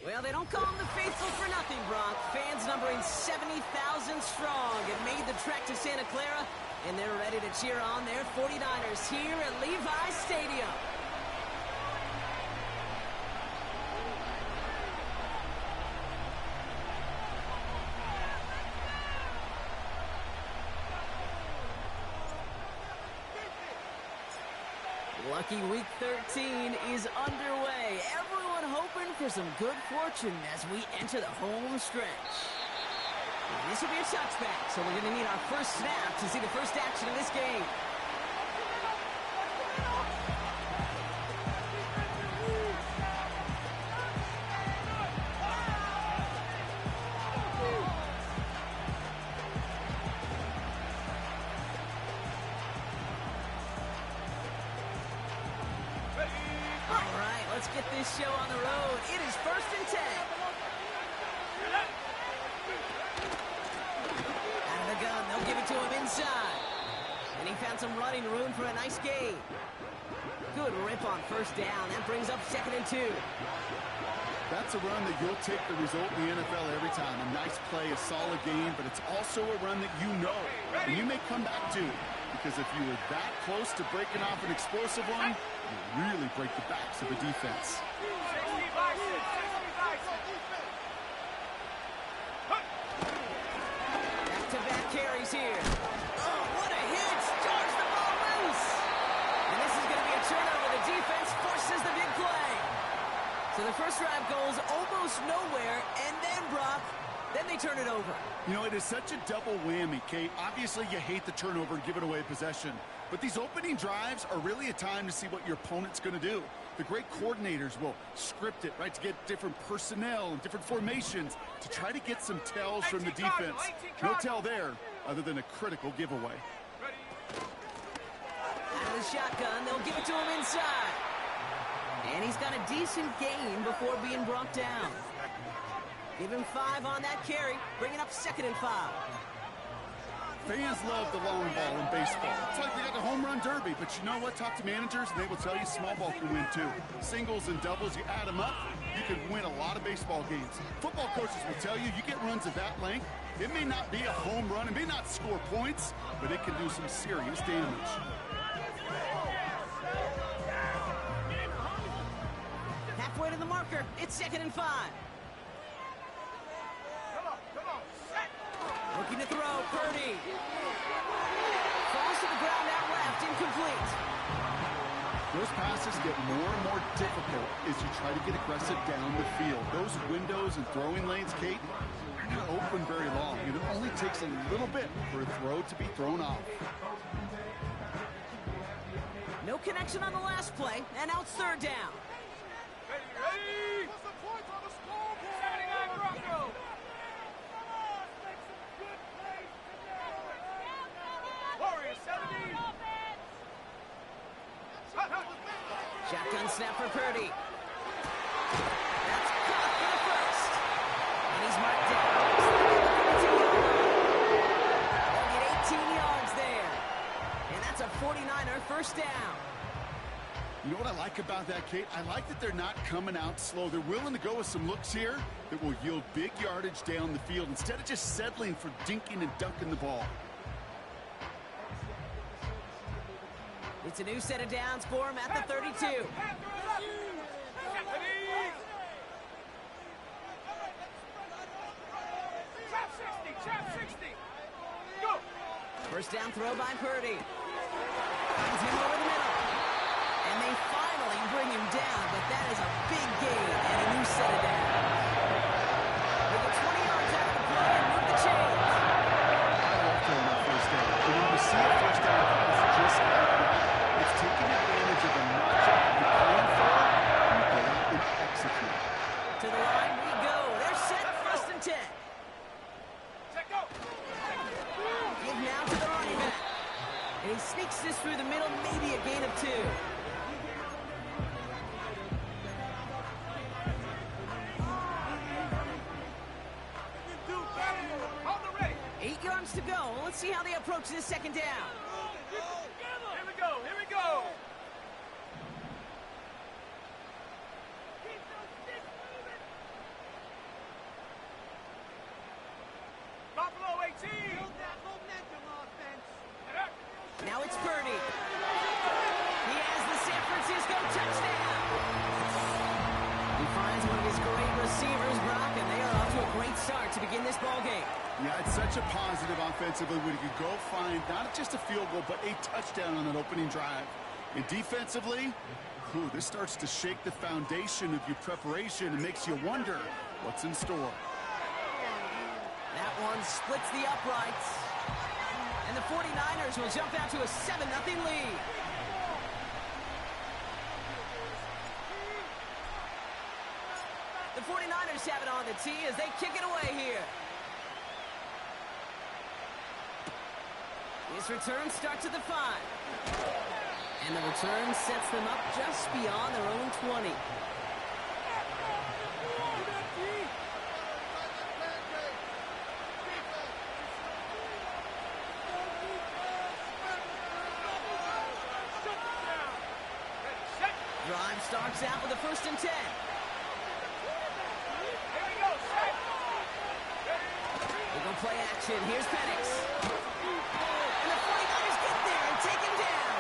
Well, they don't call them the faithful for nothing, Brock. Fans numbering 70,000 strong have made the trek to Santa Clara, and they're ready to cheer on their 49ers here at Levi's Stadium. Lucky Week 13 is underway. Everyone hoping for some good fortune as we enter the home stretch. This will be a touchback, so we're going to need our first snap to see the first action of this game. Let's get this show on the road. It is 1st and 10. Out of the gun, they'll give it to him inside. And he found some running room for a nice gain. Good rip on 1st down. That brings up 2nd and 2. That's a run that you'll take the result in the NFL every time. A nice play, a solid game, but it's also a run that you know and you may come back to. Because if you were that close to breaking off an explosive one, you really break the backs of the defense. Back-to-back carries here. Oh, what a hit! Charge the ball loose! And this is going to be a turnover. The defense forces the big play. So the first drive goes almost nowhere, and then Brock, then they turn it over. You know, it is such a double whammy, Kate. Obviously, you hate the turnover and give it away possession. But these opening drives are really a time to see what your opponent's going to do. The great coordinators will script it, right, to get different personnel and different formations to try to get some tells from the defense. No tell there other than a critical giveaway. Out of the shotgun, they'll give it to him inside. And he's got a decent gain before being brought down. Give him 5 on that carry, bringing up 2nd and 5. Fans love the long ball in baseball. It's like we got the home run derby, but you know what? Talk to managers, and they will tell you small ball can win too. Singles and doubles, you add them up, you can win a lot of baseball games. Football coaches will tell you, you get runs of that length, it may not be a home run, it may not score points, but it can do some serious damage. Halfway to the marker, it's 2nd and 5. Looking to throw, Purdy. Falls to the ground out left, incomplete. Those passes get more and more difficult as you try to get aggressive down the field. Those windows and throwing lanes, Kate, are not open very long. It only takes a little bit for a throw to be thrown off. No connection on the last play, and now it's 3rd down. Ready? What's the point on the scoreboard? 79 Broncos. Shotgun snap for Purdy. That's caught for the first. And he's marked down. They'll get 18 yards there. And that's a 49er 1st down. You know what I like about that, Kate? I like that they're not coming out slow. They're willing to go with some looks here that will yield big yardage down the field instead of just settling for dinking and dunking the ball. It's a new set of downs for him at the 32. Trap 60. Go. 1st down throw by Purdy. Finds him over the middle. And they finally bring him down, but that is a big gain and a new set of downs. They get 20 yards out of the play and move the chains. I love throwing that 1st down. But when you see a 1st down pass just like that, it's taking advantage of the matchup you're playing for, and you go out and execute. To the line we go. They're set, 1st and 10. Give now to the running back. And he sneaks this through the middle, maybe a gain of 2. To go. Let's see how they approach this 2nd down. Here we go. Here we go. start to begin this ball game. Yeah, it's such a positive offensively when you could go find not just a field goal, but a touchdown on that opening drive. And defensively, this starts to shake the foundation of your preparation and makes you wonder what's in store. That one splits the uprights. And the 49ers will jump out to a 7-0 lead. The 49ers have it on the tee as they kick it away here. This return starts at the 5. And the return sets them up just beyond their own 20. Drive starts out with a 1st and 10. We're going to play action. Here's Penix. And the 49ers get there and take him down.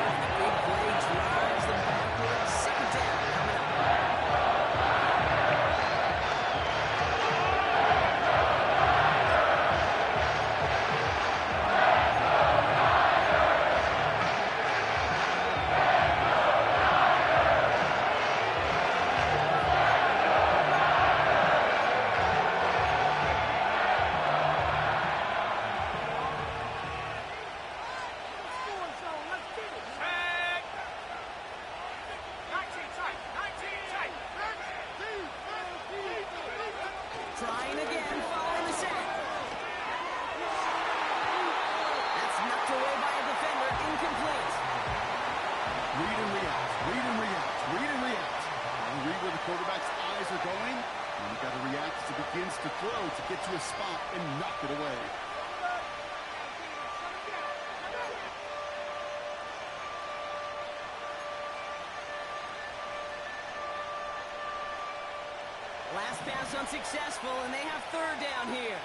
And the big play drives them backwards. 2nd down coming up. Trying again, following the set. That's knocked away by a defender, incomplete. Read and react, read and react, read and react. You read where the quarterback's eyes are going, and you've got to react as it begins to throw to get to a spot and knock it away. Last pass unsuccessful, and they have 3rd down here.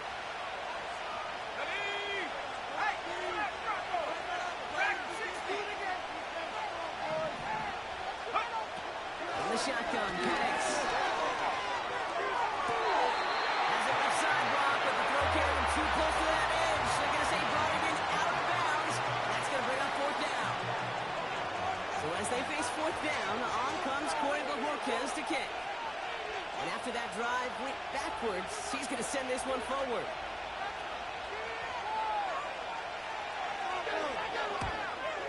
In the shotgun, Penix. Has a left side block, but the throw carried him too close to that edge. They're going to say brought it in out of bounds. That's going to bring up 4th down. So as they face 4th down, on comes Corey Bojorquez to kick. And after that drive went backwards, he's going to send this one forward.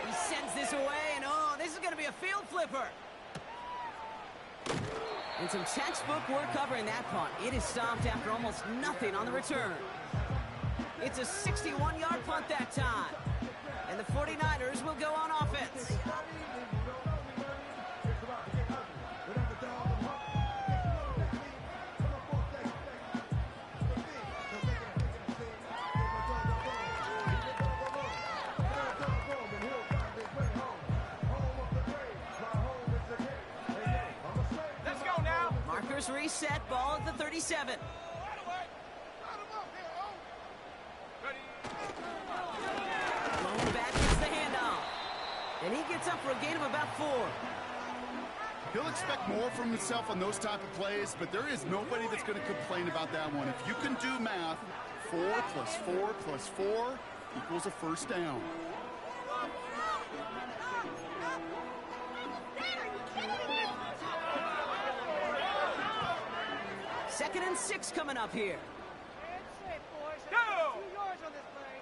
He sends this away, and this is going to be a field flipper. And some textbook work covering that punt. It is stopped after almost nothing on the return. It's a 61-yard punt that time. And the 49ers will go on offense. Reset, ball at the 37. Going back gets the handoff. And he gets up for a gain of about 4. He'll expect more from himself on those type of plays, but there is nobody that's going to complain about that one. If you can do math, 4 plus 4 plus 4 equals a 1st down. 2nd and 6 coming up here. Go! 2 yards on this play.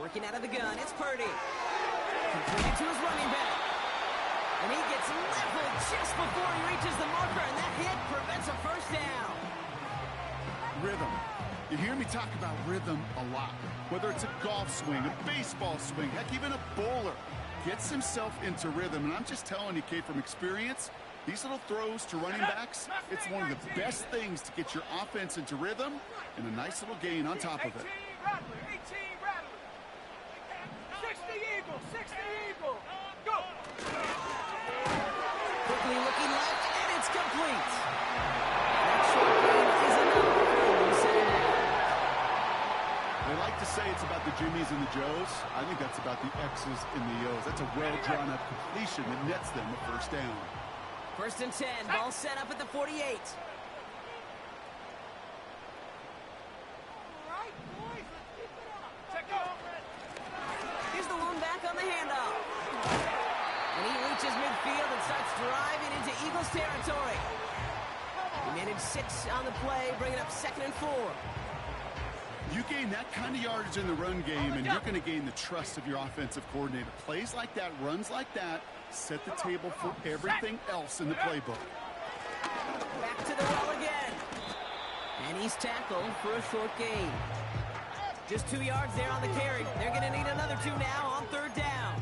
Working out of the gun, it's Purdy. Completed to his running back. And he gets leveled just before he reaches the marker, and that hit prevents a 1st down. Rhythm. You hear me talk about rhythm a lot. Whether it's a golf swing, a baseball swing, heck, even a bowler gets himself into rhythm. And I'm just telling you, Kate, from experience, these little throws to running backs, it's one of the best things to get your offense into rhythm and a nice little gain on top of it. 18 Rattler, 18 Rattler. 60 Eagle, 60 Eagle. Go! Quickly looking left, and it's complete. That short gain is enough for the second down. They like to say it's about the Jimmies and the Joes. I think that's about the X's and the O's. That's a well-drawn-up completion that nets them a first down. 1st and 10. Ball set up at the 48. Here's the lone back on the handoff. And he reaches midfield and starts driving into Eagles territory. He managed 6 on the play, bringing up 2nd and 4. You gain that kind of yardage in the run game, and you're going to gain the trust of your offensive coordinator. Plays like that, runs like that, set the table for everything else in the playbook. Back to the well again. And he's tackled for a short gain. Just 2 yards there on the carry. They're going to need another 2 now on 3rd down.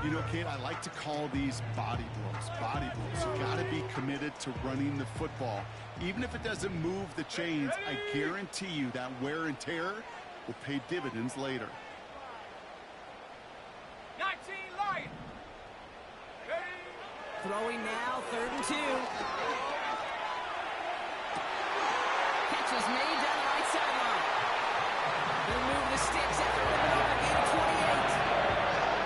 You know, Kate, I like to call these body blows. Body blows. You got to be committed to running the football. Even if it doesn't move the chains, I guarantee you that wear and tear will pay dividends later. 19 Lions. Throwing now, 3rd and 2. Catch is made down the right sideline. He'll move the sticks after a gain of 28.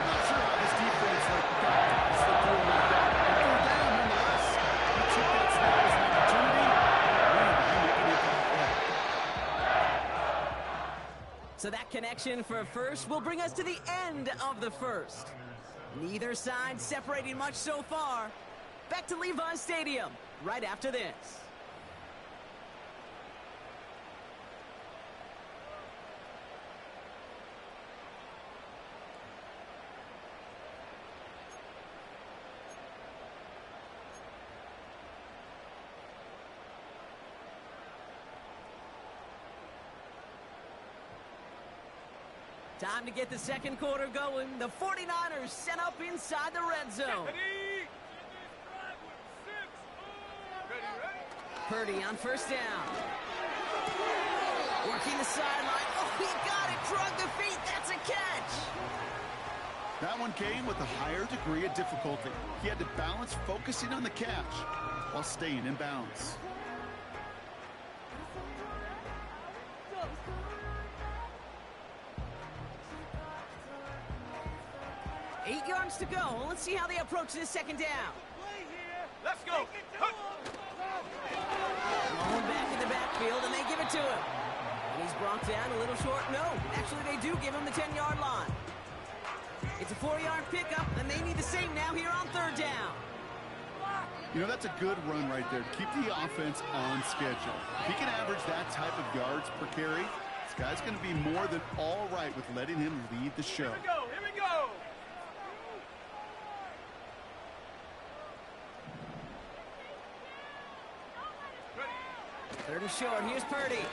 Not sure how this defense got to slip through like that. And 3rd down nonetheless. You took that snap as an opportunity. So that connection for a first will bring us to the end of the first. Neither side separating much so far. Back to Levi's Stadium right after this. Time to get the 2nd quarter going. The 49ers set up inside the red zone. Purdy on 1st down. Working the sideline. Oh, he got it. Drug the feet. That's a catch. That one came with a higher degree of difficulty. He had to balance focusing on the catch while staying in bounds. 8 yards to go. Let's see how they approach this 2nd down. Let's go. Thrown back in the backfield, and they give it to him. And he's brought down a little short. No, actually they do give him the 10-yard line. It's a 4-yard pickup, and they need the same now here on 3rd down. You know, that's a good run right there. Keep the offense on schedule. If he can average that type of yards per carry, this guy's going to be more than all right with letting him lead the show. Here we go. Here we go. Third and short. Here's Purdy.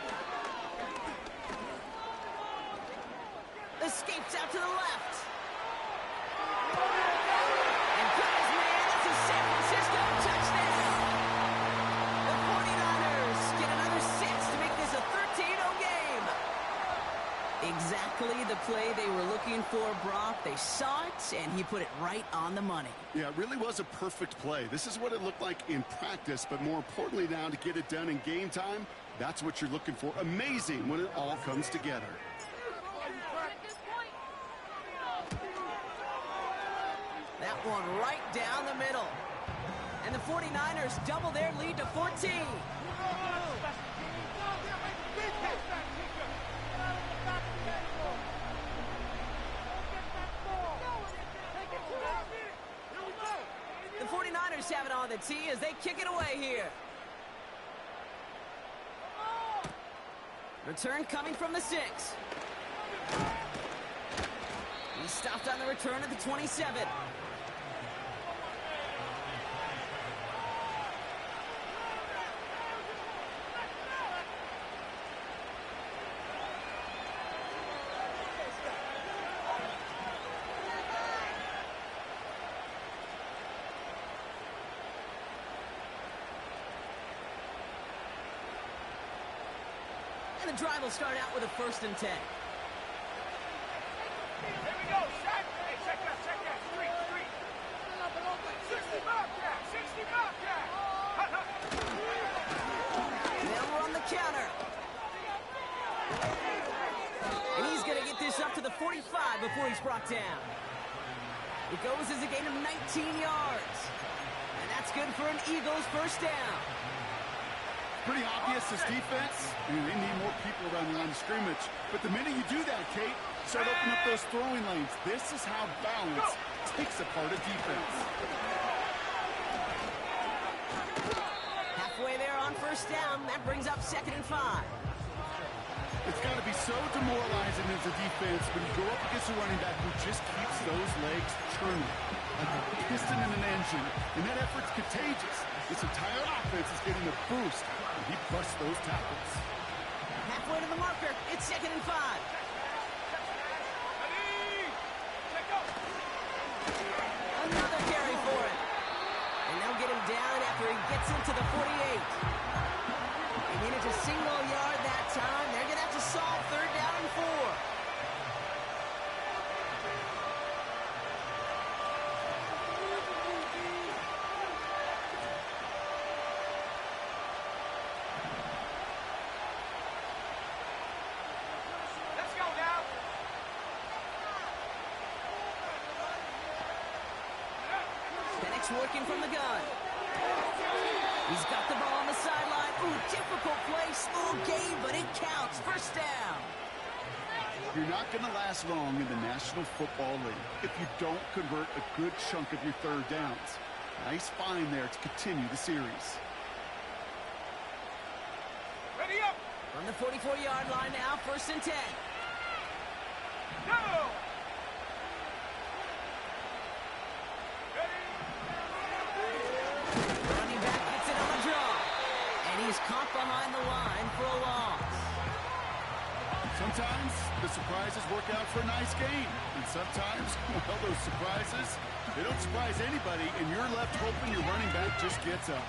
Escapes out to the left. And Purdy's man, that's a San Francisco touchdown. The 49ers get another 6 to make this a 13-0 game. Exactly the play they were looking for, Brock. They saw it, and he put it right on the money. Yeah, it really was a perfect play. This is what it looked like in practice, but more importantly now to get it done in game time, that's what you're looking for. Amazing when it all comes together. That one right down the middle. And the 49ers double their lead to 14. The 49ers have it on the tee as they kick it away here. Return coming from the 6. He stopped on the return at the 27. And the drive will start out with a 1st and 10. Here we go. Shaq. Hey, check that. Street. 60 Bobcat. 60 Bobcat. They'll run the counter. this up to the 45 before he's brought down. It goes as a gain of 19 yards. And that's good for an Eagles first down. Pretty obvious this defense. They need more people around the line of scrimmage. But the minute you do that, Kate, start opening up those throwing lanes. This is how balance takes apart a defense. Halfway there on first down. That brings up 2nd and 5. It's got to be so demoralizing as a defense when you go up against a running back who just keeps those legs turning like a piston in an engine. And that effort's contagious. This entire offense is getting a boost when he busts those tackles. Halfway to the marker. It's 2nd and 5. Another carry for it. And they'll get him down after he gets into the 48. They manage a single yard that time. They're going to have to solve 3rd down and 4. Let's go now. Penix working from the gun. He's got the ball on the sideline. Ooh, difficult play, small gain, but it counts. First down. You're not going to last long in the National Football League if you don't convert a good chunk of your 3rd downs. Nice find there to continue the series. Ready up. On the 44-yard line now, 1st and 10. Go. Running back gets it on the draw. And he's caught behind the line for a loss. Sometimes the surprises work out for a nice game. And sometimes, well, those surprises, they don't surprise anybody, and you're left hoping your running back just gets up.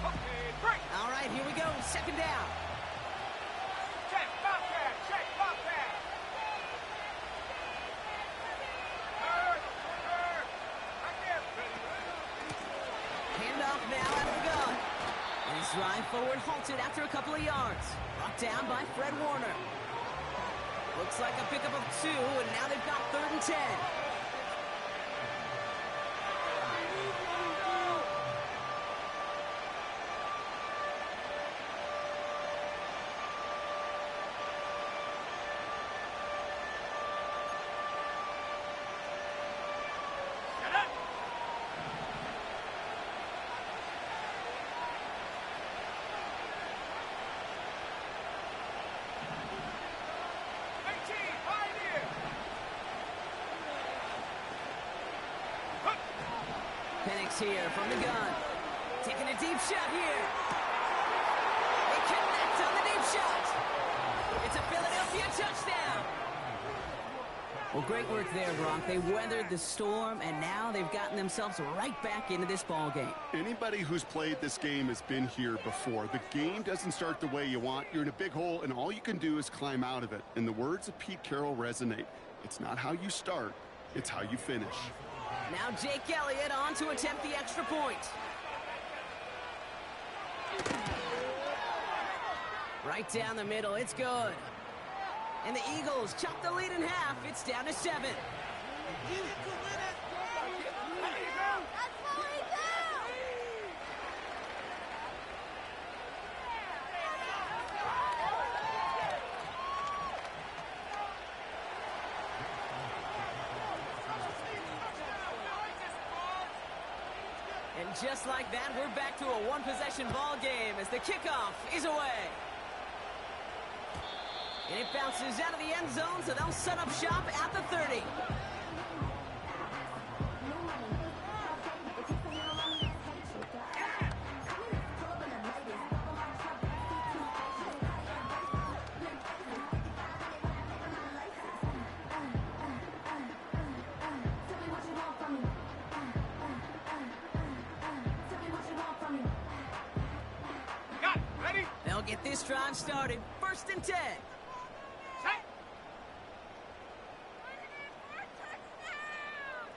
Okay, break. All right, here we go. 2nd down. Check, Bobcat. Check, Bobcat. Third. Right there. Handoff now out of the gun. And his drive forward halted after a couple of yards. Brought down by Fred Warner. Looks like a pickup of 2, and now they've got 3rd and 10. Get up. Pioneer. Penix here from the gun. Taking a deep shot here. They connect on the deep shot. It's a Philadelphia touchdown. Well, great work there, Gronk. They weathered the storm, and now they've gotten themselves right back into this ball game. Anybody who's played this game has been here before. The game doesn't start the way you want. You're in a big hole, and all you can do is climb out of it. And the words of Pete Carroll resonate. It's not how you start, it's how you finish. Now Jake Elliott on to attempt the extra point. Right down the middle, it's good. And the Eagles chop the lead in half. It's down to 7. And just like that, we're back to a one-possession ball game as the kickoff is away. And it bounces out of the end zone, so they'll set up shop at the 30. Got it. Ready? They'll get this drive started. 1st and 10. Set.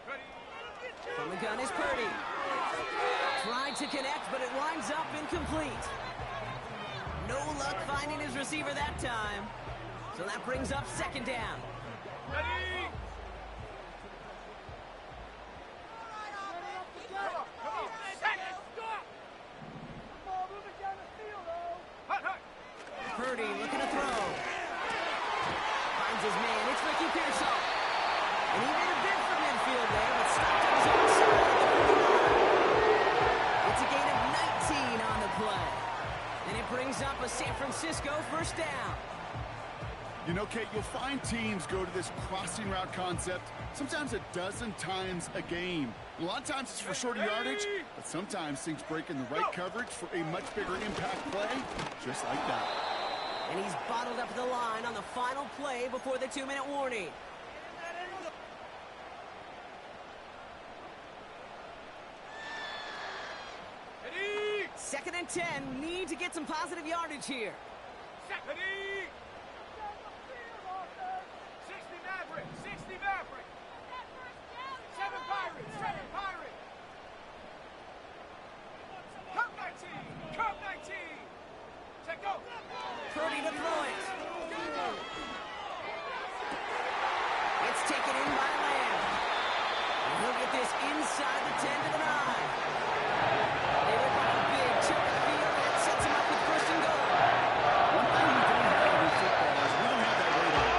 Ready. From the shotgun is Purdy. Tried to connect, but it winds up incomplete. No luck finding his receiver that time. So that brings up second down. Ready? Come on. Set. Stop. Come on, moving down the field, oh. Hut, hut. Purdy looking to throw. Finds his man. It's Ricky Pearsall. And he made a bid for midfield there, but stopped on his own side. It's a gain of 19 on the play. And it brings up a San Francisco first down. You know, Kate, you'll find teams go to this crossing route concept sometimes a dozen times a game. A lot of times it's for shorter yardage, but sometimes things break in the right coverage for a much bigger impact play, just like that. And he's bottled up the line on the final play before the 2-minute warning. Ready? 2nd and 10, need to get some positive yardage here. Set. Ready? 60 Maverick. 60 Maverick. 7 Pirates. 7 Pirates. Cup 19. Cup 19. Set go. Purdy to throw it. It's taken in by Lamb. And he'll get this inside the 10 to the 9. They look like a big chip of the field, and it sets him up with first and goal. One thing we don't have in football is we don't have that radar.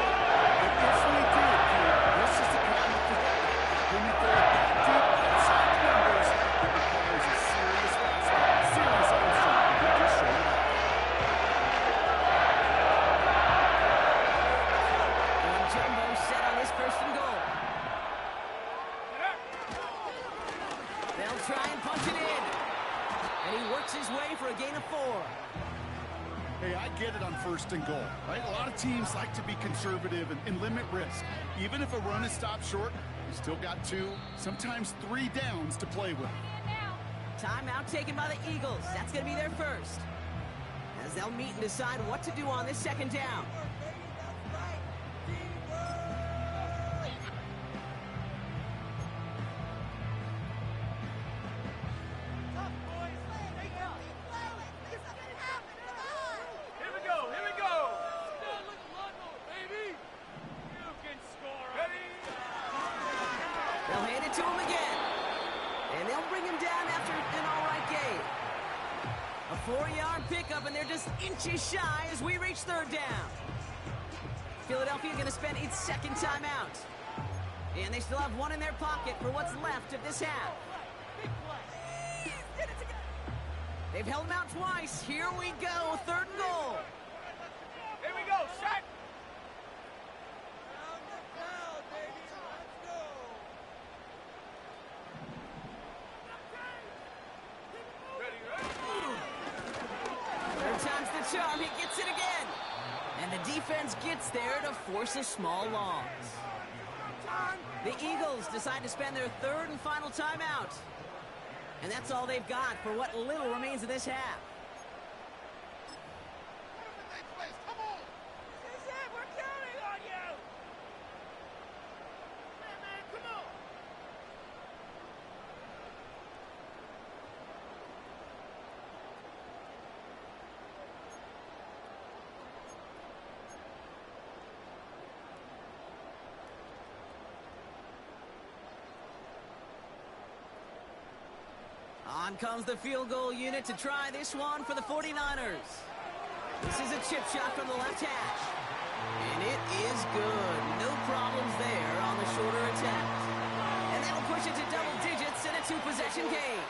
But if we did, Kate, this is the kind of thing. When you throw it that deep outside the numbers, it requires a serious fastball, serious arm strength, and he just showed it up. And Jumbo set on this first and goal. They'll try and punch it in. And he works his way for a gain of 4. Hey, I get it on first and goal, right? A lot of teams like to be conservative and limit risk. Even if a run is stopped short, you still got 2, sometimes 3 downs to play with. Timeout taken by the Eagles. That's going to be their first. As they'll meet and decide what to do on this second down. Here we go. Here we go. Baby. You can score. Ready? They'll hand it to him again. And they'll bring him down after an all-right gain. A 4-yard pickup, and they're just inches shy as we reach third down. Philadelphia going to spend its second timeout. And they still have one in their pocket for what's left of this half. They've held him out twice. Here we go, third and goal. Here we go. Set. Ready, ready. Third time's the charm. He gets it again. And the defense gets there to force a small loss. The Eagles decide to spend their third and final timeout. And that's all they've got for what little remains of this half. This is it. We're counting on you. Man, come on. On comes the field goal unit to try this one for the 49ers. This is a chip shot from the left hash. And it is good. No problems there on the shorter attempt. And that'll push it to double digits in a 2-possession game.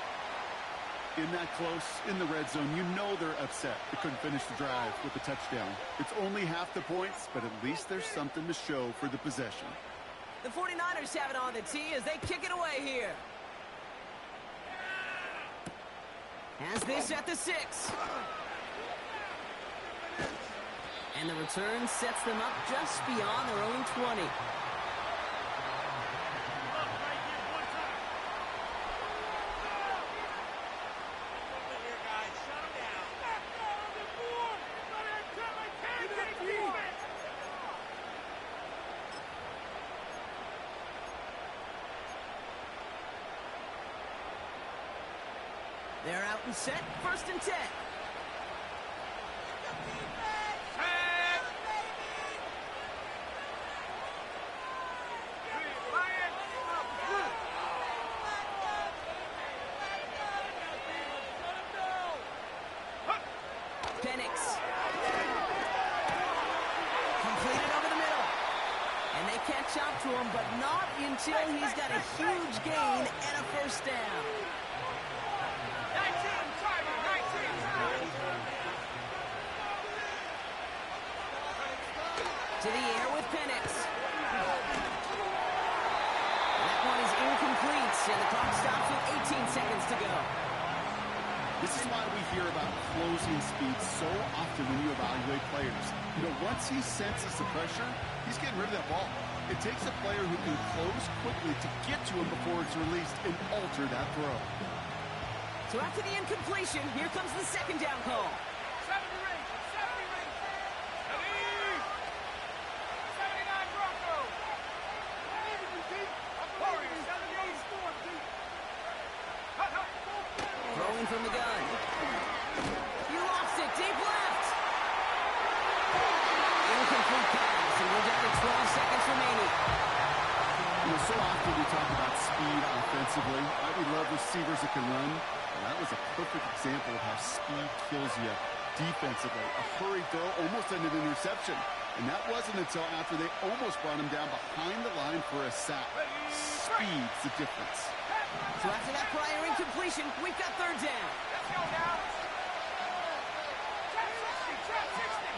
In that close, in the red zone, you know they're upset. They couldn't finish the drive with the touchdown. It's only half the points, but at least there's something to show for the possession. The 49ers have it on the tee as they kick it away here. Has this at the 6. And the return sets them up just beyond their own 20. They're out and set, 1st and 10. Penix. Completed over the middle. And they catch up to him, but not until he's got a huge gain and a 1st down. 19, Tiger, 19. To the air with Penix. That one is incomplete, and the clock stops with 18 seconds to go. This is why we hear about closing speed so often when you evaluate players. You know, once he senses the pressure, he's getting rid of that ball. It takes a player who can close quickly to get to him before it's released and alter that throw. So after the incompletion, here comes the 2nd down call. 70 range, 70 range. 79 Broncos. Warriors, 78 score, deep. Throwing from the gun. He lost it, deep left. Incomplete pass, and we're down to 12 seconds remaining. You know, so often we talk about speed offensively. We love receivers that can run. Well, that was a perfect example of how speed kills you defensively. A hurried throw almost ended an interception. And that wasn't until after they almost brought him down behind the line for a sack. Speed's the difference. So after that prior incompletion, we've got 3rd down. Let's go now. Trap 60, trap 60.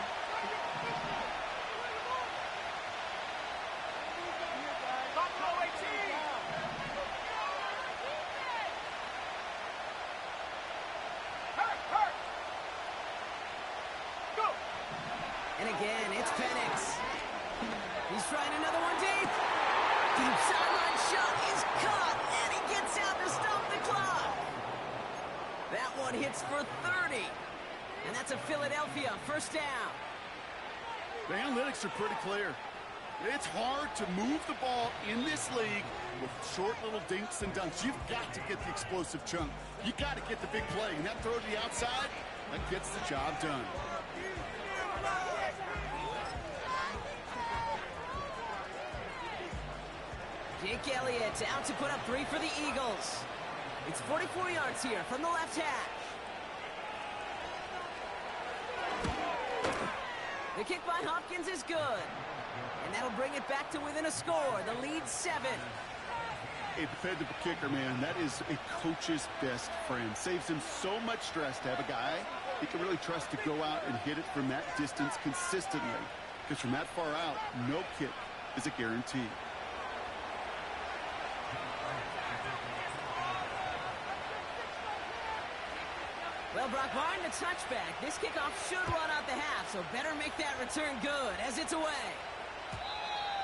Buffalo 18. Hurt. Go. And again, it's Penix. He's trying another one deep. Deep sideline shot is caught, and he gets out to stop the clock. That one hits for 30. And that's a Philadelphia 1st down. The analytics are pretty clear. It's hard to move the ball in this league with short little dinks and dunks. You've got to get the explosive chunk. You got to get the big play. And that throw to the outside, that gets the job done. Jake Elliott out to put up 3 for the Eagles. It's 44 yards here from the left hash. The kick by Hopkins is good. And that'll bring it back to within a score. The lead 7. A dependable kicker, man, that is a coach's best friend. Saves him so much stress to have a guy he can really trust to go out and hit it from that distance consistently. Because from that far out, no kick is a guarantee. Well, Brock Martin, the touchback. This kickoff should run out the half, so better make that return good as it's away.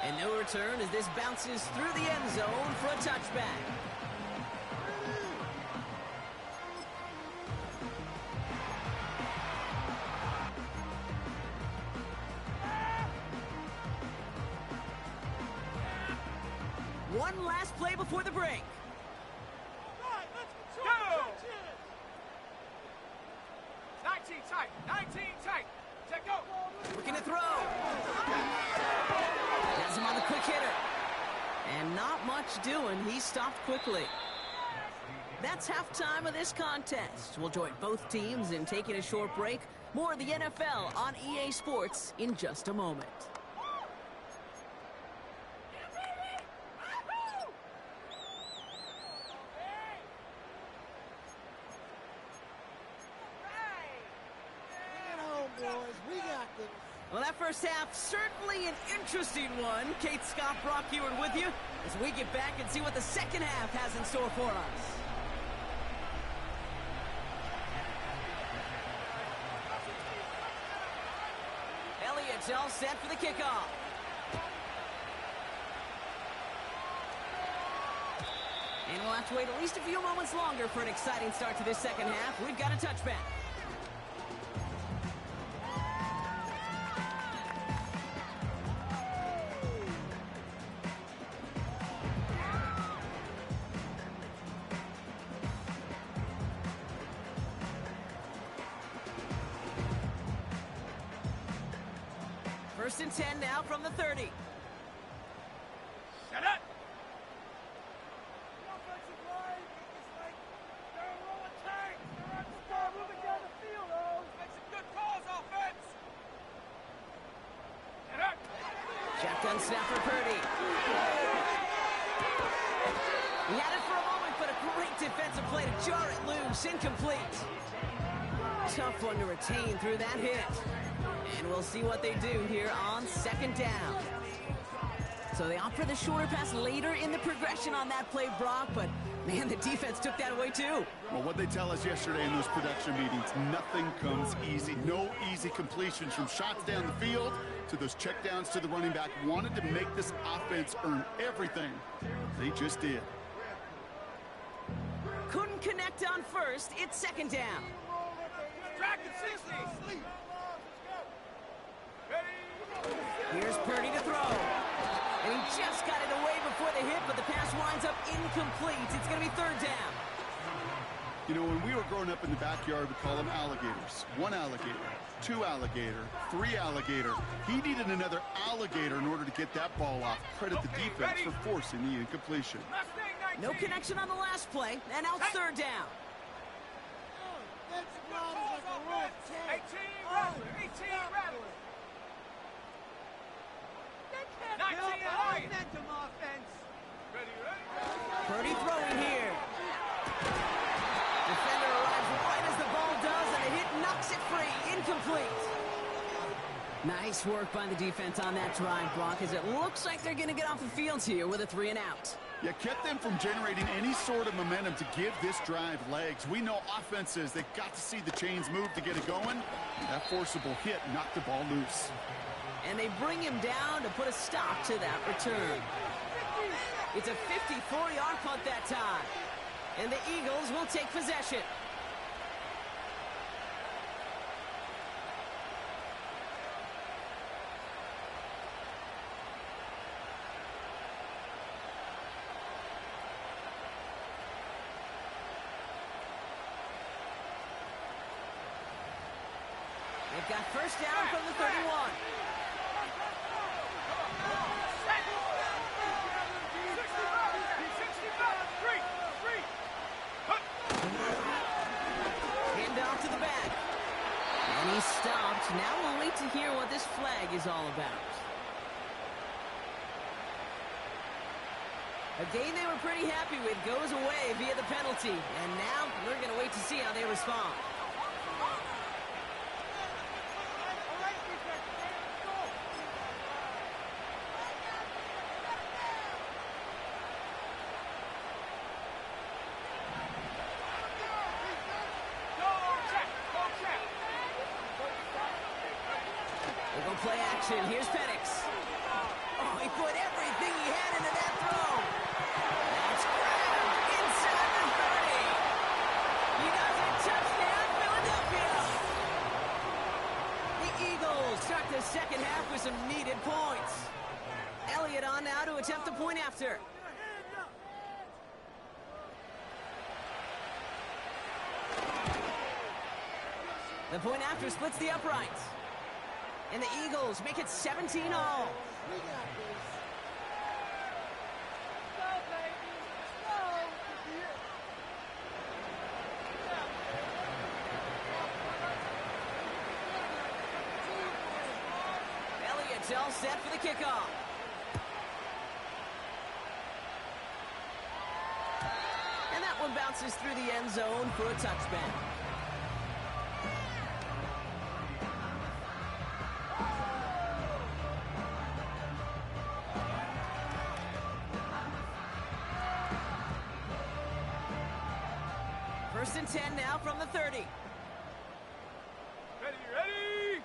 And no return as this bounces through the end zone for a touchback. One last play before the break. Go! 19 tight, 19 tight. Check go. Looking to throw. Has him on the quick hitter. And not much doing. He stopped quickly. That's halftime of this contest. We'll join both teams in taking a short break. More of the NFL on EA Sports in just a moment. Well, that first half, certainly an interesting one. Kate Scott, Brock Ewing with you as we get back and see what the second half has in store for us. Elliott's all set for the kickoff. And we'll have to wait at least a few moments longer for an exciting start to this second half. We've got a touchback. First and 10 now from the 30. Set it! The offensive line is like they're a row of tanks. They're on start moving down the field, oh. Make some good calls, offense. Set it! Shotgun snap for Purdy. He had it for a moment, but a great defensive play to jar it loose. Incomplete. Tough one to retain through that hit. And we'll see what they do here on second down. So they opt for the shorter pass later in the progression on that play, Brock, but man, the defense took that away too. Well, what they tell us yesterday in those production meetings, nothing comes easy. No easy completions from shots down the field to those checkdowns to the running back. Wanted to make this offense earn everything. They just did. Couldn't connect on first. It's second down. Track at 60. Here's Purdy to throw. And he just got it away before the hit, but the pass winds up incomplete. It's going to be third down. You know, when we were growing up in the backyard, we call them alligators. One alligator, two alligator, three alligator. He needed another alligator in order to get that ball off. Credit the defense for forcing the incompletion. No connection on the last play, and now it's third down. 18 Rattler, 18 Rattler. 19 momentum offense. Ready, ready? Purdy throwing here. Defender arrives right as the ball does, and the hit knocks it free. Incomplete. Nice work by the defense on that drive, Brock, as it looks like they're going to get off the field here with a 3 and out. Yeah, kept them from generating any sort of momentum to give this drive legs. We know offenses, they've got to see the chains move to get it going. That forcible hit knocked the ball loose. And they bring him down to put a stop to that return. It's a 54-yard punt that time. And the Eagles will take possession. They've got first down from the 31. Handoff to the back. And he's stopped. Now we'll wait to hear what this flag is all about. A game they were pretty happy with goes away via the penalty. And now we're going to wait to see how they respond. Play action. Here's Penix. Oh, he put everything he had into that throw. That's grabbed inside the 30. He does it. Touchdown, Philadelphia. The Eagles start the second half with some needed points. Elliott on now to attempt the point after. The point after splits the uprights. And the Eagles make it 17 all. Elliott's all set for the kickoff. And that one bounces through the end zone for a touchback. First and 10 now from the 30. Ready, ready?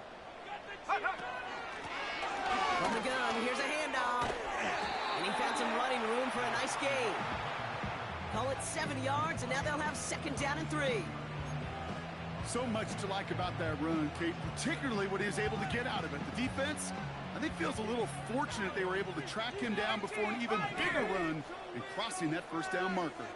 From the gun, here's a handoff. And he found some running room for a nice gain. Call it 7 yards, and now they'll have second down and 3. So much to like about that run, Kate, particularly what he was able to get out of it. The defense, I think, feels a little fortunate they were able to track him down before an even bigger run and crossing that first down marker.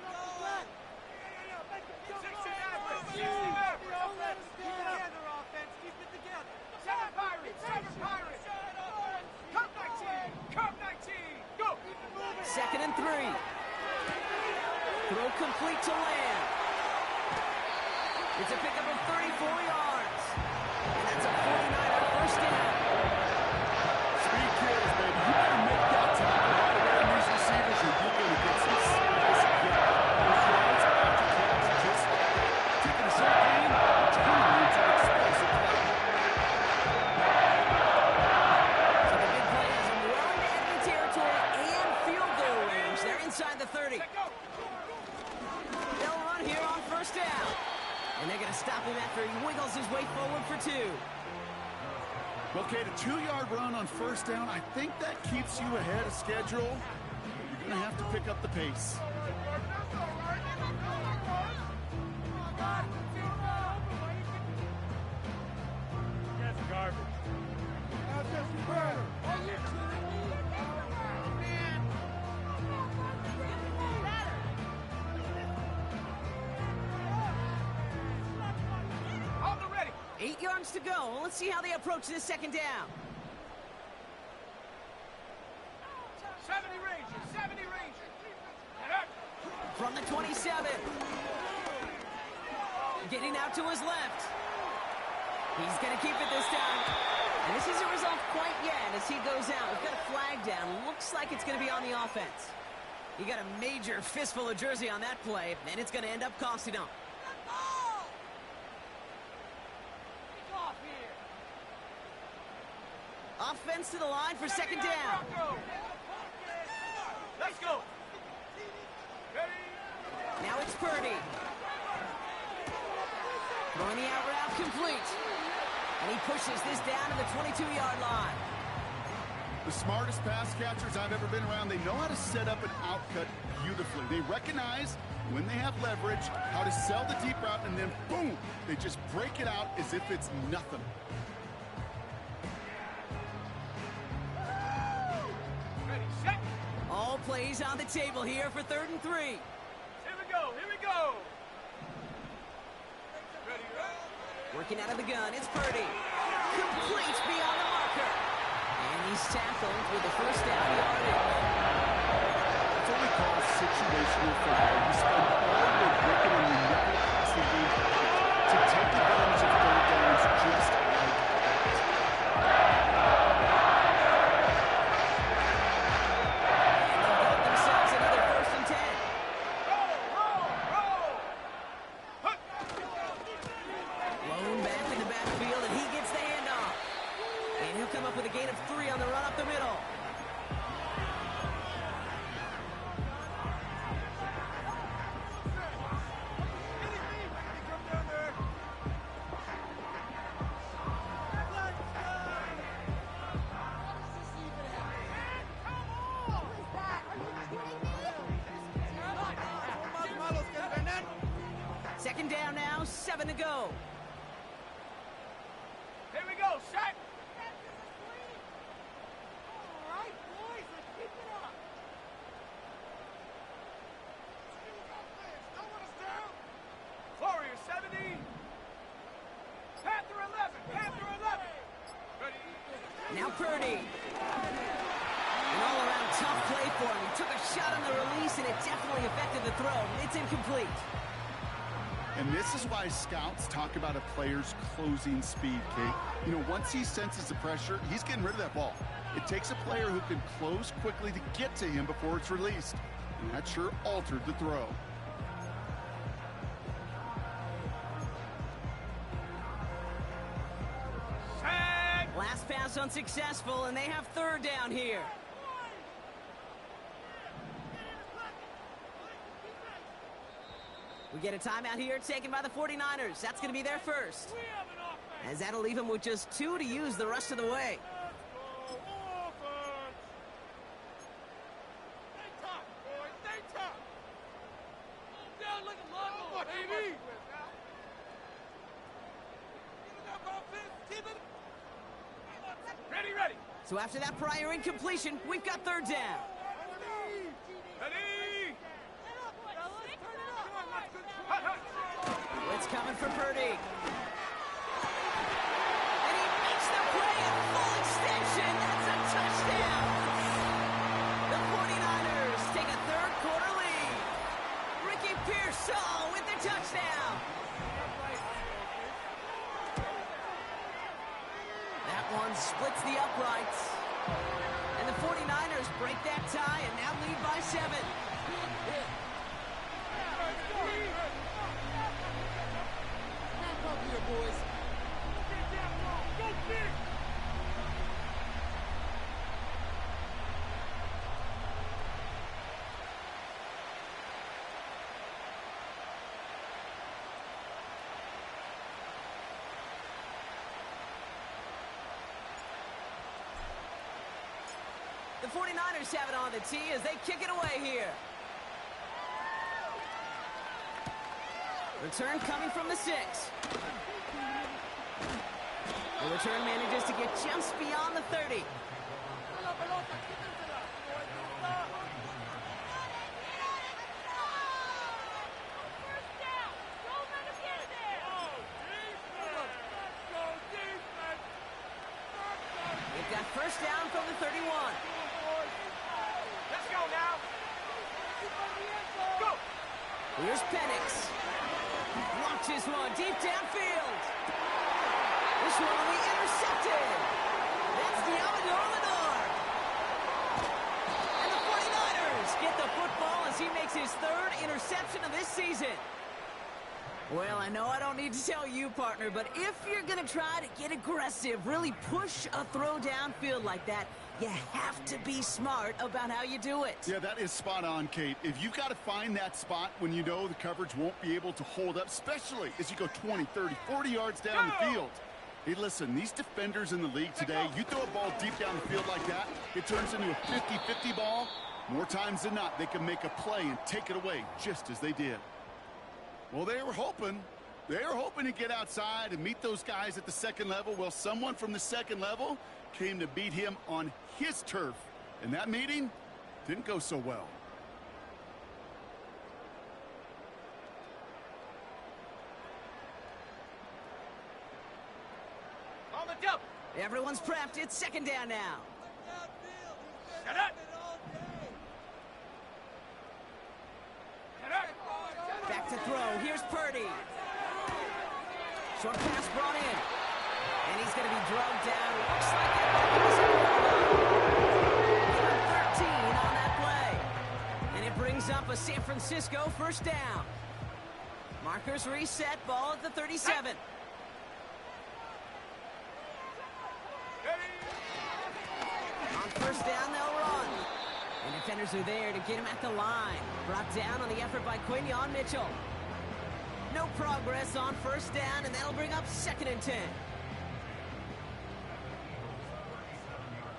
2nd and 3. Throw complete to Lamb. It's a pickup of 34 yards. And that's a 49er first down. Speed kills, baby. You better make that tackle right away on these receivers, or you're going to get some serious hit. Those yards after catch, just taking a short gain, turning into an explosive play. So the big play has them well into enemy territory and field goal range. They're inside the 30. They'll run here on first down. And they're going to stop him after he wiggles his way forward for 2. Well, Kate, a 2-yard run on first down, I think that keeps you ahead of schedule. You're going to have to pick up the pace. That's garbage. That's just better. On the ready. 8 yards to go. Let's see how they approach this second down. 70 Rangers, 70 Rangers. From the 27. Getting out to his left. He's going to keep it this time. And this isn't resolved quite yet as he goes out. We've got a flag down. Looks like it's going to be on the offense. He got a major fistful of jersey on that play, and it's going to end up costing him. Offense to the line for second down. Let's go. Now it's Purdy. Throwing the out route complete. And he pushes this down to the 22-yard line. The smartest pass catchers I've ever been around, they know how to set up an outcut beautifully. They recognize when they have leverage, how to sell the deep route, and then boom, they just break it out as if it's nothing. Ready, set. All plays on the table here for 3rd and 3. Here we go, here we go. Ready, ready. Working out of the gun, it's Purdy. Complete beyond the marker. And he's tackled with the first down yardage. That's what we call situational football. You spend all your working on your nickel passing game to take advantage of third downs just like that. And they've got themselves another 1st and 10. Roll. Lone back in the backfield, and he gets the handoff. And he'll come up with a gain of 3 on the run up the middle. Second down now, 7 to go. Here we go, set. Warrior 70. Panther 11. Panther 11. Ready. Now Purdy. An all-around tough play for him. He took a shot on the release, and it definitely affected the throw. It's incomplete. And this is why scouts talk about a player's closing speed, Kate. You know, once he senses the pressure, he's getting rid of that ball. It takes a player who can close quickly to get to him before it's released. And that sure altered the throw. Set. Last pass unsuccessful, and they have 3rd down here. We get a timeout here taken by the 49ers. That's going to be their first. We have an offense. As that'll leave them with just 2 to use the rest of the way. Let's go. Offense. Stay tough, boys. Stay tough. Move down like a lawnmower, baby. Keep it. Ready, ready. So after that prior incompletion, we've got 3rd down. Ready. Blitz coming for Purdy. And he makes the play a full extension. That's a touchdown. The 49ers Pierce, oh, with the touchdown. That one splits the uprights. And the 49ers break that tie and now lead by 7. Boys. Go big! The 49ers have it on the tee as they kick it away here. Return coming from the 6. The return manages to get just beyond the 30. They've got first down from the 31. Let's go now. Go. Here's Penix. Launches one deep downfield. This one will be intercepted. That's Deommodore. And the 49ers get the football as he makes his 3rd interception of this season. Well, I know I don't need to tell you, partner, but if you're going to try to get aggressive, really push a throw downfield like that, you have to be smart about how you do it. Yeah, that is spot on, Kate. If you've got to find that spot when you know the coverage won't be able to hold up, especially as you go 20, 30, 40 yards down the field. Hey, listen, these defenders in the league today, you throw a ball deep down the field like that, it turns into a 50-50 ball. More times than not, they can make a play and take it away just as they did. Well, they were hoping to get outside and meet those guys at the second level. Well, someone from the second level came to beat him on his turf. And that meeting didn't go so well. On the double. Everyone's prepped. It's second down now. Get up. Back to throw. Here's Purdy. Short pass brought in. And he's going to be drugged down. Looks like it. 13 on that play. And it brings up a San Francisco first down. Markers reset. Ball at the 37. On first down, they'll run. And defenders are there to get him at the line. Brought down on the effort by Quinyon Mitchell. No progress on first down, and that'll bring up 2nd and 10.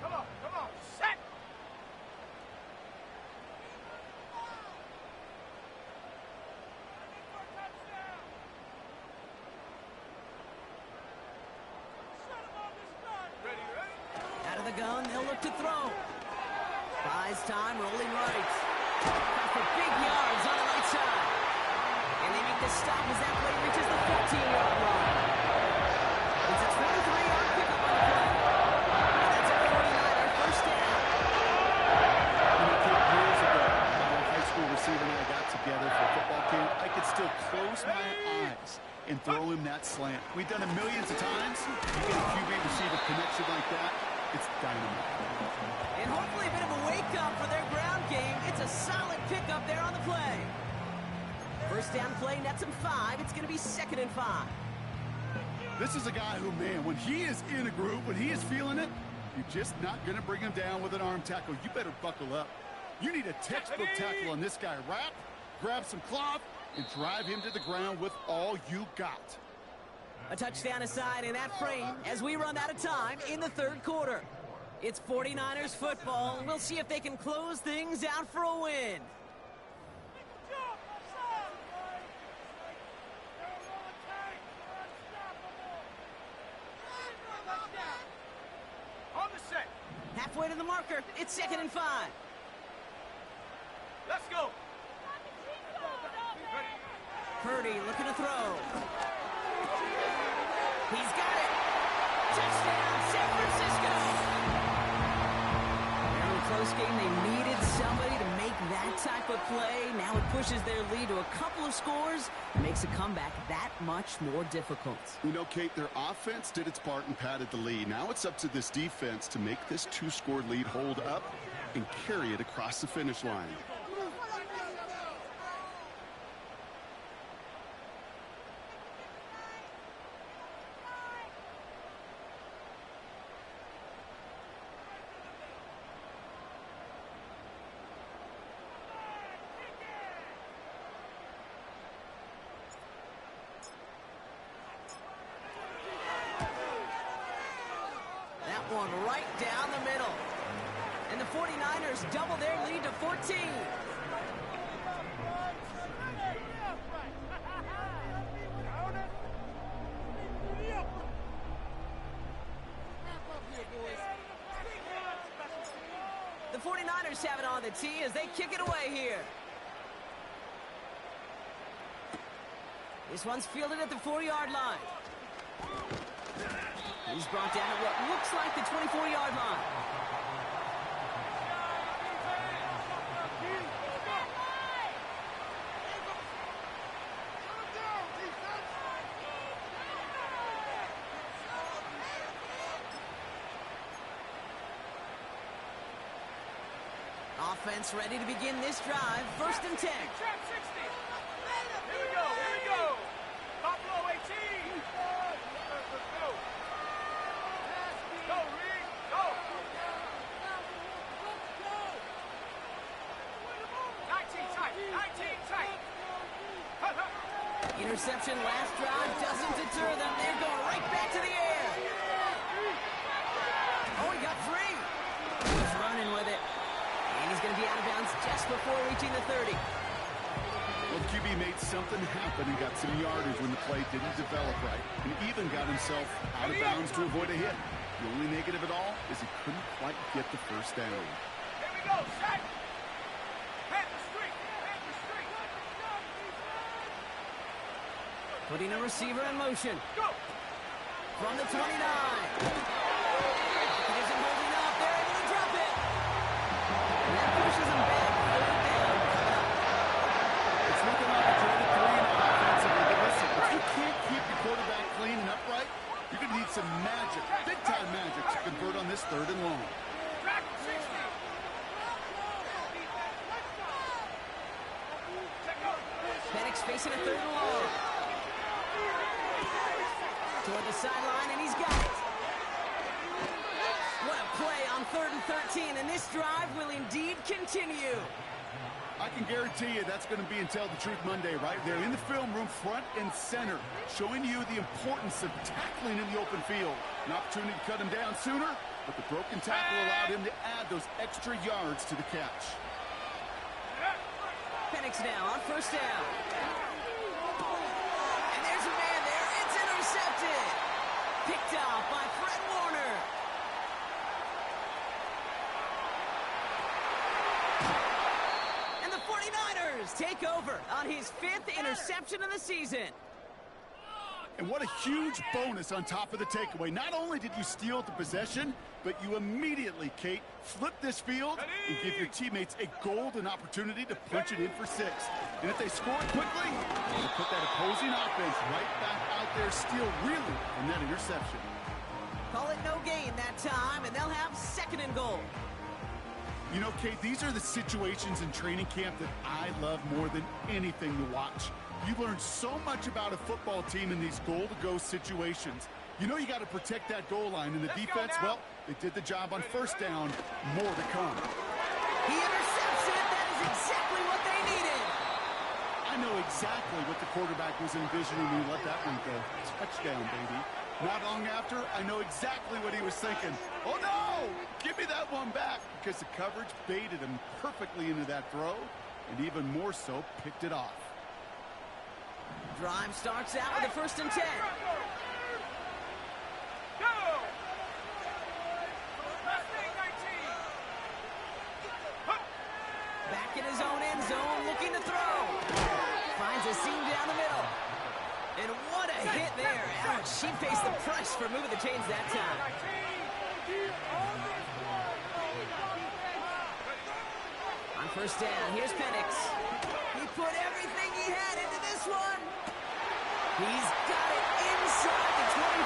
Come on, set. Out of the gun, they'll look to throw. Buys time, rolling right. For big yards on the right side. And they make the stop as that play reaches the 14-yard line. It's a 23-yard pickup on the play. And that's a 49er first down. Years ago, my high school receiver and I got together for a football game. I could still close my eyes and throw him that slant. We've done it millions of times. You get a QB receiver connection like that, it's dynamite. And hopefully a bit of a wake-up for their ground game. It's a solid pickup there on the play. First down play, nets him 5. It's going to be 2nd and 5. This is a guy who, man, when he is in a groove, when he is feeling it, you're just not going to bring him down with an arm tackle. You better buckle up. You need a textbook tackle on this guy. Wrap, grab some cloth, and drive him to the ground with all you got. A touchdown aside in that frame as we run out of time in the 3rd quarter. It's 49ers football. We'll see if they can close things out for a win. On the set. Halfway to the marker. It's 2nd and 5. Let's go. Purdy looking to throw. He's got it. Touchdown, San Francisco. Very close game. They needed somebody to make that That type of play, now it pushes their lead to a couple of scores and makes a comeback that much more difficult. You know, Kate, their offense did its part and padded the lead. Now it's up to this defense to make this two-score lead hold up and carry it across the finish line. One right down the middle. And the 49ers double their lead to 14. The 49ers have it on the tee as they kick it away here. This one's fielded at the 4-yard line. He's brought down at what looks like the 24-yard line. Offense ready to begin this drive. 1st and 10. Trap 60. Here we go. Here we go. Buffalo 18. Let's go. Go, Reed, go! 19 tight, 19 tight! Interception last drive doesn't deter them. They're going right back to the air. Oh, he got free. He's running with it. And he's going to be out of bounds just before reaching the 30. Well, QB made something happen and got some yardage when the play didn't develop right, and even got himself out of bounds to avoid a hit. The only negative at all is he couldn't quite get the first down. Here we go, set! Panther streak! Panther streak! Putting a receiver in motion. Go! From the 29. Isn't holding up. They're able to drop it. And that pushes him back. 3rd down. It's looking like a dreaded 3 and out offensively, but listen, if you can't keep your quarterback clean and upright, you're going to need some magic, big-time magic, to convert on this 3rd and long. Track 60! Penix facing a 3rd and long. Toward the sideline, and he's got it. What a play on 3rd and 13, and this drive will indeed continue. I can guarantee you that's going to be Tell the Truth Monday right there in the film room, front and center, showing you the importance of tackling in the open field. An opportunity to cut him down sooner, but the broken tackle allowed him to add those extra yards to the catch. Penix now on 1st down. And there's a man there. It's intercepted. Picked off by Fred Warner. And the 49ers take over on his 5th interception of the season. And what a huge bonus on top of the takeaway. Not only did you steal the possession, but you immediately, Kate, flip this field and give your teammates a golden opportunity to punch it in for 6. And if they score it quickly, they put that opposing offense right back out there, still reeling from that interception. Call it no gain that time, and they'll have 2nd and goal. You know, Kate, these are the situations in training camp that I love more than anything to watch. You learn so much about a football team in these goal-to-go situations. You know you got to protect that goal line, and the defense, well, they did the job on 1st down. More to come. He intercepts it. That is exactly what they needed. I know exactly what the quarterback was envisioning when he let that one go. Touchdown, baby. Not long after, I know exactly what he was thinking. Oh, no! Give me that one back, because the coverage baited him perfectly into that throw, and even more so, picked it off. Drive starts out with a 1st and 10. Go! Last thing, 19. Back in his own end zone, looking to throw. Finds a seam down the middle. And what a hit there. Ouch, she faced the price for moving the chains that time. On first down. Here's Penix. He put everything he had into this one. He's got it inside the 25.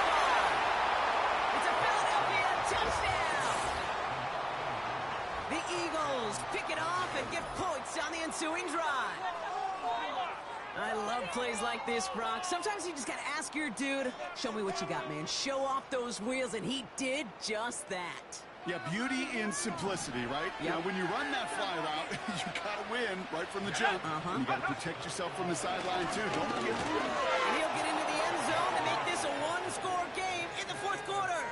It's a Philadelphia touchdown. The Eagles pick it off and get points on the ensuing drive. I love plays like this, Brock. Sometimes you just got to ask your dude, show me what you got, man. Show off those wheels, and he did just that. Yeah, beauty in simplicity, right? Yep. Now, when you run that fly route, you got to win right from the jump. And you got to protect yourself from the sideline, too. Don't get through. And he'll get into the end zone to make this a one-score game in the fourth quarter.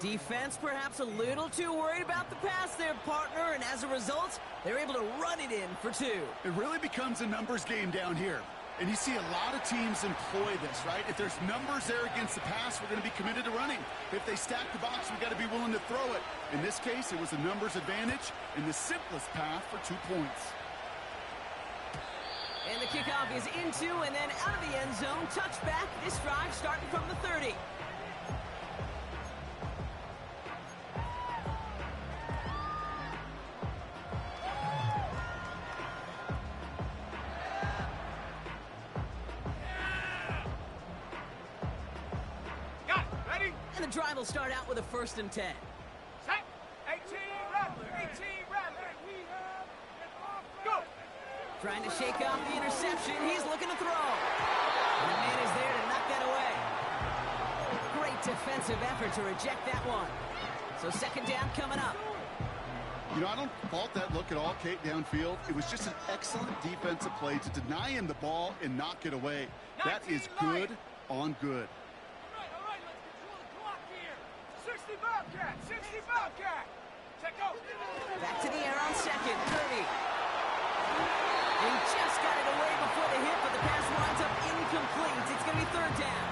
Defense perhaps a little too worried about the pass there, partner, and as a result, they're able to run it in for 2. It really becomes a numbers game down here. And you see a lot of teams employ this, right? If there's numbers there against the pass, we're going to be committed to running. If they stack the box, we got to be willing to throw it. In this case, it was a numbers advantage and the simplest path for 2 points. And the kickoff is into and then out of the end zone. Touchback. This drive starting from the 30. And the drive will start out with a 1st and 10. Set. 18 Rattler. 18 Rattler. Go. Trying to shake off the interception. He's looking to throw. And the man is there to knock that away. Great defensive effort to reject that one. So 2nd down coming up. You know, I don't fault that look at all, Kate, downfield. It was just an excellent defensive play to deny him the ball and knock it away. That is good on good. All right, let's control the clock here. 60 Bobcat. 60 Bobcat. Check out. Back to the air on 2nd. 30. He just got it away before the hit, but the pass winds up incomplete. It's going to be 3rd down.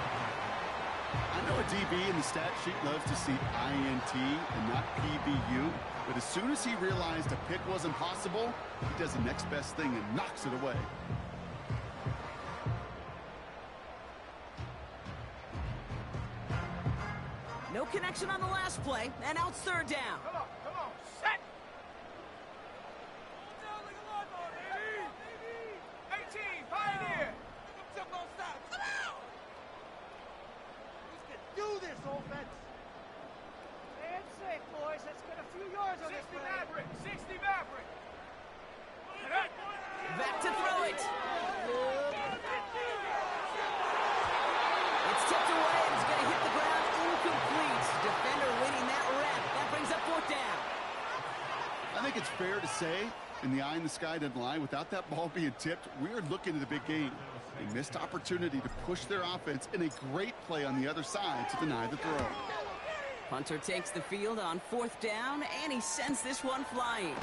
I know a DB in the stat sheet loves to see INT and not PBU, but as soon as he realized a pick wasn't possible, he does the next best thing and knocks it away. No connection on the last play, and now it's 3rd down. Come on, set. Down like a lawnmower, baby. 18, Pioneer. Jump on stop. Come on. We can do this, offense. And safe, boys. Let's get a few yards on this play. 60 Maverick. 60 Maverick. Back to throw it. It's tipped away, and it's going to hit the ground incomplete. Defender winning that rep. That brings up 4th down. I think it's fair to say, in the eye in the sky doesn't lie, without that ball being tipped, we are looking at a big game. A missed opportunity to push their offense and a great play on the other side to deny the throw. Hunter takes the field on 4th down, and he sends this one flying.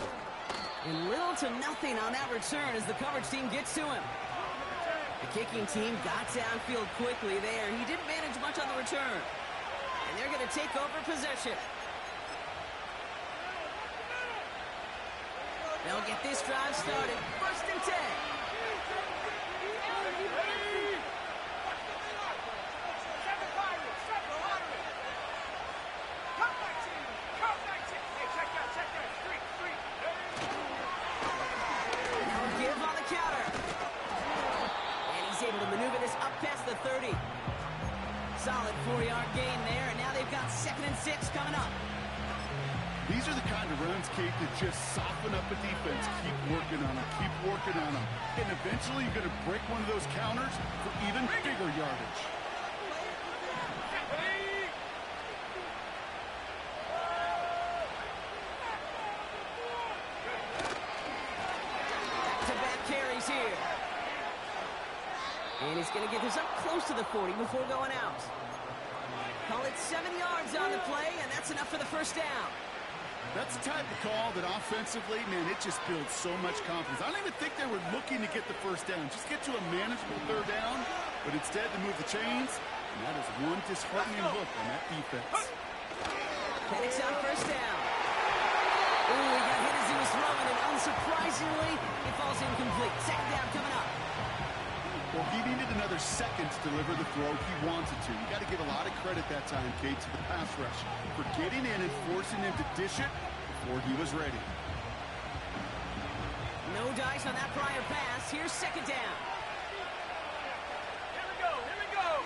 And little to nothing on that return as the coverage team gets to him. The kicking team got downfield quickly there. He didn't manage much on the return. And they're going to take over possession. They'll get this drive started. 1st and 10. Give on the counter. And he's able to maneuver this up past the 30. Solid 4-yard gain there, and now they've got 2nd and 6 coming up. These are the kind of runs, Kate, that just soften up a defense. Keep working on them, keep working on them. And eventually you're going to break one of those counters for even bigger yardage. Back-to-back carries here. And he's going to get this up close to the 40 before going out. Call it 7 yards on the play, and that's enough for the 1st down. That's the type of call that offensively, man, it just builds so much confidence. I don't even think they were looking to get the 1st down. Just get to a manageable 3rd down, but instead to move the chains, and that is one disheartening look on that defense. Penix on 1st down. Ooh, he got hit as he was throwing, and unsurprisingly, it falls incomplete. 2nd down coming up. Well, he needed another second to deliver the throw he wanted to. You got to give a lot of credit that time, Kate, to the pass rush for getting in and forcing him to dish it before he was ready. dice on that prior pass. Here's second down. Here we go, here we go.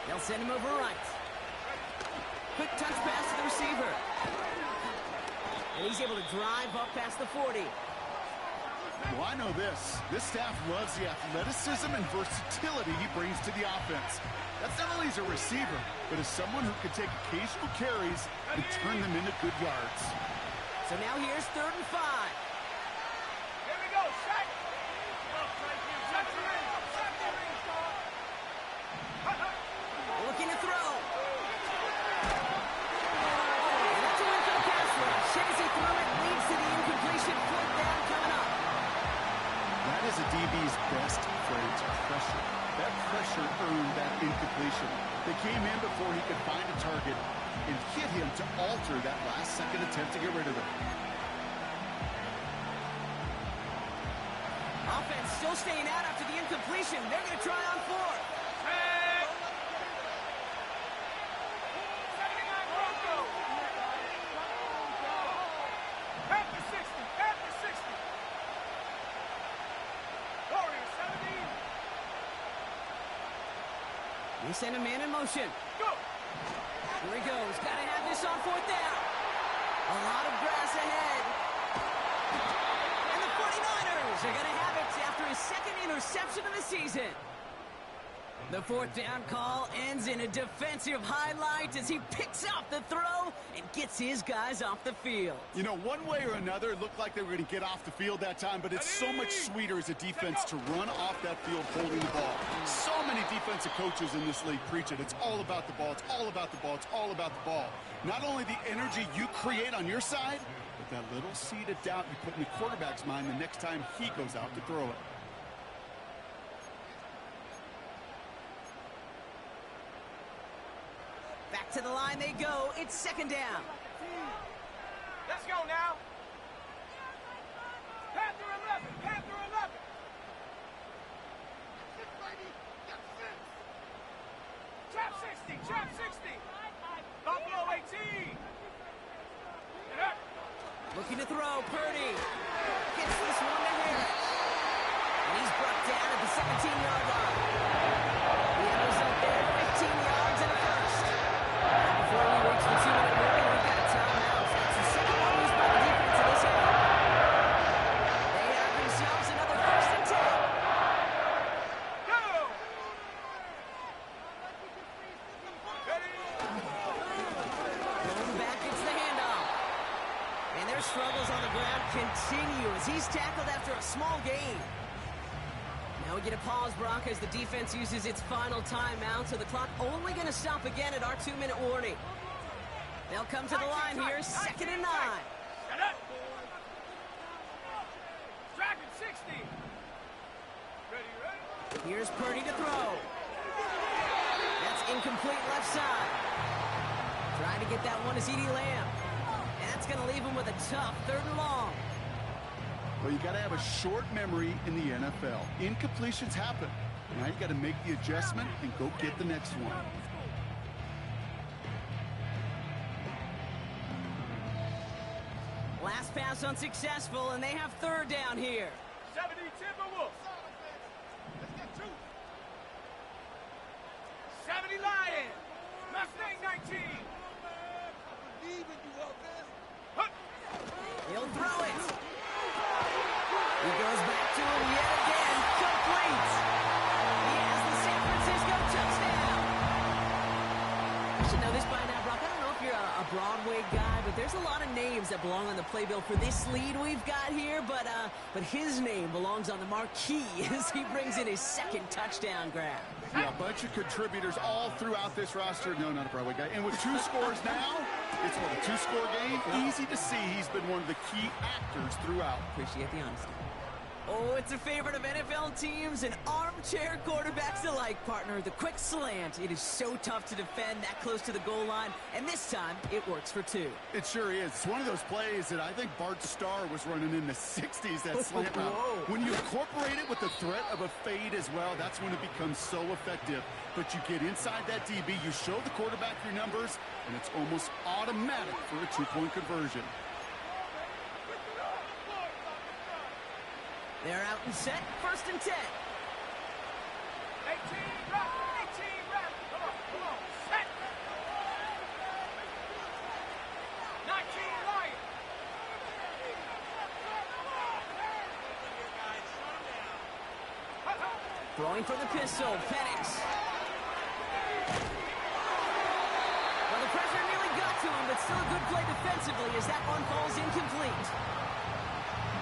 They'll send him over right. Quick touch pass to the receiver. And he's able to drive up past the 40. Well, I know this. This staff loves the athleticism and versatility he brings to the offense. That's not only as a receiver, but as someone who can take occasional carries and turn them into good yards. So now here's 3rd and 5. Here we go, set. Set your ring. Set your ring, Star. Looking to throw. And that's a win for the pass rush. Shazy threw it, leads to the incompletion. 4th down coming up. That is a DB's best phrase, pressure. That pressure earned that incompletion. They came in before he could find a target and hit him to alter that last-second attempt to get rid of it. Offense still staying out after the incompletion. They're going to try on 4th. Set. 79 Broncos. At the 60, at the 60. Warriors, 17. They send a man in motion. Go. Here he goes. Got to have this on 4th down. A lot of grass ahead. And the 49ers are going to have it after his 2nd interception of the season. The 4th down call ends in a defensive highlight as he picks up the throw and gets his guys off the field. You know, one way or another, it looked like they were going to get off the field that time, but it's so much sweeter as a defense to run off that field holding the ball. So many defensive coaches in this league preach it. It's all about the ball. It's all about the ball. It's all about the ball. Not only the energy you create on your side, but that little seed of doubt you put in the quarterback's mind the next time he goes out to throw it. Back to the line they go. It's 2nd down. Let's go now. Panther 11, Panther 11. Trap 60, trap 60. Buffalo 18. Get up. Looking to throw. Purdy gets this one to Harris. And he's brought down at the 17-yard line. The Emmers up there, 15 yards and a first. Before we reach the 2-minute warning, we've got a timeout. That's the second one used by the defense in this half. They have themselves another 1st and 10. Go. Ready. Going back, it's the handoff. And their struggles on the ground continue as he's tackled after a small gain. Now we get a pause, Brock, as the defense uses its final timeout, so the clock only going to stop again at our 2-minute warning. They'll come to the line here, 2nd and 9. Get up. Dragon 60. Ready, ready. Here's Purdy to throw. That's incomplete left side. Trying to get that one to CeeDee Lamb. And that's going to leave him with a tough 3rd and long. Well, you got to have a short memory in the NFL. Incompletions happen. Now you got to make the adjustment and go get the next one. Last pass unsuccessful, and they have 3rd down here. 70 Timberwolves. 70 Lions. Mustang 19. He'll throw it. He goes back to him yet again. Complete. He has the San Francisco touchdown. You should know this by now, Brock. I don't know if you're a Broadway guy, but there's a lot of names that belong on the playbill for this lead we've got here. But his name belongs on the marquee as he brings in his 2nd touchdown grab. Yeah, a bunch of contributors all throughout this roster. No, not a Broadway guy. And with 2 scores now, it's what, a 2-score game? Easy to see he's been one of the key actors throughout. Appreciate the honesty. Oh, it's a favorite of NFL teams and armchair quarterbacks alike, partner. The quick slant. It is so tough to defend that close to the goal line, and this time it works for 2. It sure is. It's one of those plays that I think Bart Starr was running in the 60s, that slant route. When you incorporate it with the threat of a fade as well, that's when it becomes so effective. But you get inside that DB, you show the quarterback your numbers, and it's almost automatic for a 2-point conversion. They're out and set, 1st and 10. 18, rep. 18, rep. Come on. Set. 19, right. Throwing for the pistol, Penix. Well, the pressure nearly got to him, but still a good play defensively as that one falls incomplete.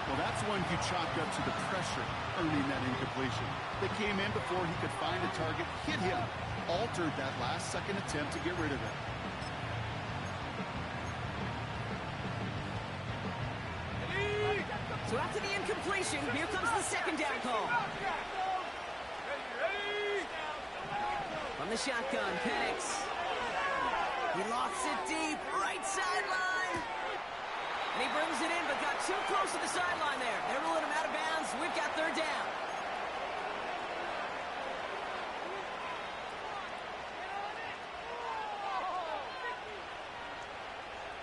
Well, that's one you chalk up to the pressure earning that incompletion. They came in before he could find a target, hit him, altered that last-second attempt to get rid of it. So after the incompletion, here comes the 2nd down call. From the shotgun, Penix. He lofts it deep, right sideline. And he brings it in, but got too close to the sideline there. They're ruling him out of bounds. We've got 3rd down.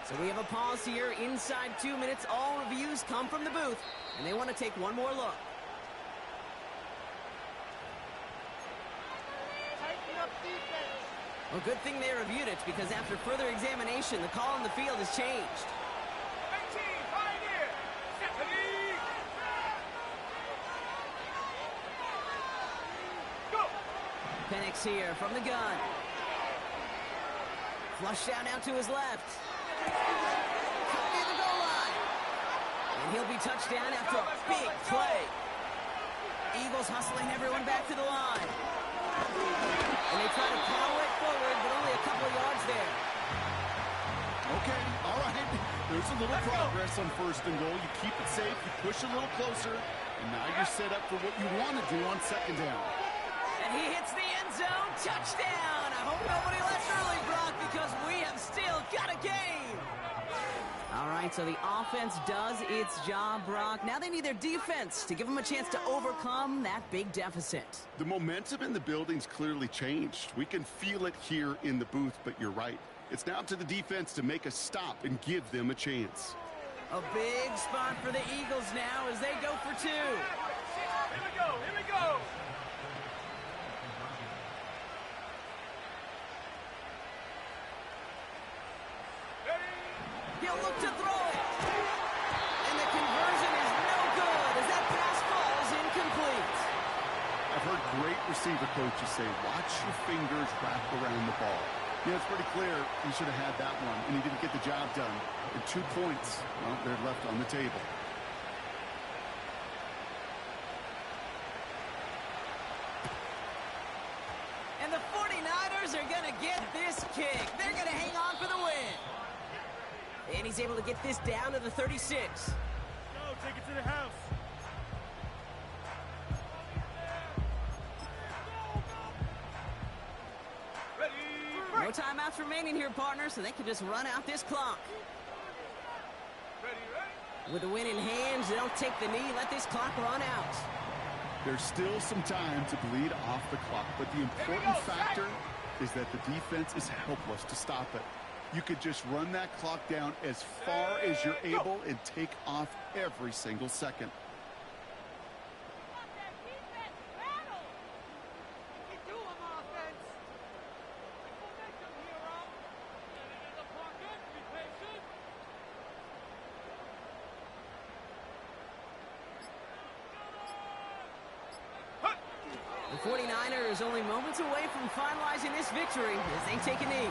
So we have a pause here inside 2 minutes. All reviews come from the booth, and they want to take one more look. Well, good thing they reviewed it, because after further examination, the call on the field has changed. 18, Pioneer. Go. Penix here from the gun. Flush down out to his left. Cut near the goal line. And he'll be touched down after a big play. Eagles hustling everyone back to the line. And they try to power it forward, but only a couple of yards there. Okay, all right. There's a little progress on 1st and goal. You keep it safe, you push a little closer, and now you're set up for what you want to do on 2nd down. And he hits the end zone. Touchdown! I hope nobody left early, Brock, because we have still got a game. All right, so the offense does its job, Brock. Now they need their defense to give them a chance to overcome that big deficit. The momentum in the building's clearly changed. We can feel it here in the booth, but you're right. It's now to the defense to make a stop and give them a chance. A big spot for the Eagles now as they go for 2. Here we go. Here we go. He'll look to throw it. And the conversion is no good as that pass falls incomplete. I've heard great receiver coaches say, watch your fingers wrap around the ball. Yeah, it's pretty clear he should have had that one, and he didn't get the job done. And 2 points, well, they're left on the table. And the 49ers are going to get this kick. They're going to hang on for the win. And he's able to get this down to the 36. Go, take it to the house. No timeouts remaining here, partner, so they can just run out this clock. Ready. With the win in hand, they don't take the knee, let this clock run out. There's still some time to bleed off the clock, but the important factor is that the defense is helpless to stop it. You could just run that clock down as far as you're able and take off every single second. The 49ers only moments away from finalizing this victory as they take a knee.